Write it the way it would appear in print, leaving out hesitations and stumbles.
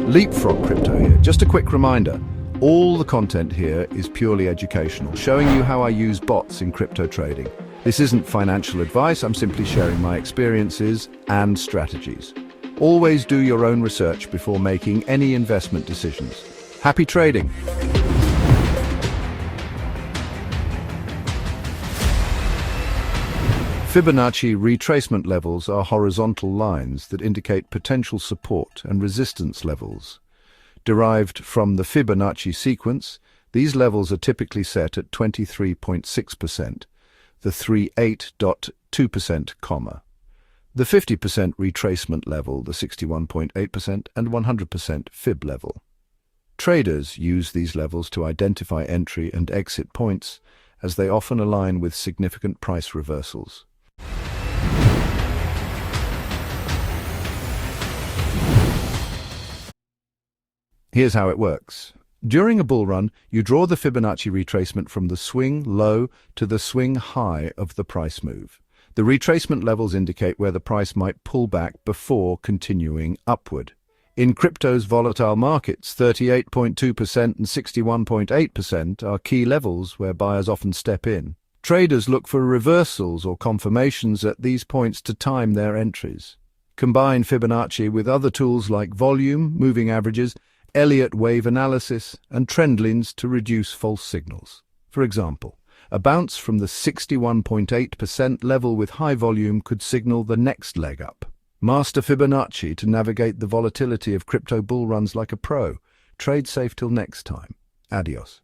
Leapfrog Crypto here. Just a quick reminder, all the content here is purely educational, showing you how I use bots in crypto trading. This isn't financial advice, I'm simply sharing my experiences and strategies. Always do your own research before making any investment decisions. Happy trading! Fibonacci retracement levels are horizontal lines that indicate potential support and resistance levels. Derived from the Fibonacci sequence, these levels are typically set at 23.6%, the 38.2% comma, the 50% retracement level, the 61.8%, and 100% fib level. Traders use these levels to identify entry and exit points, as they often align with significant price reversals. Here's how it works. During a bull run, you draw the Fibonacci retracement from the swing low to the swing high of the price move. The retracement levels indicate where the price might pull back before continuing upward. In crypto's volatile markets, 38.2% and 61.8% are key levels where buyers often step in. Traders look for reversals or confirmations at these points to time their entries. Combine Fibonacci with other tools like volume, moving averages, Elliott wave analysis, and trend lines to reduce false signals. For example, a bounce from the 61.8% level with high volume could signal the next leg up. Master Fibonacci to navigate the volatility of crypto bull runs like a pro. Trade safe till next time. Adios.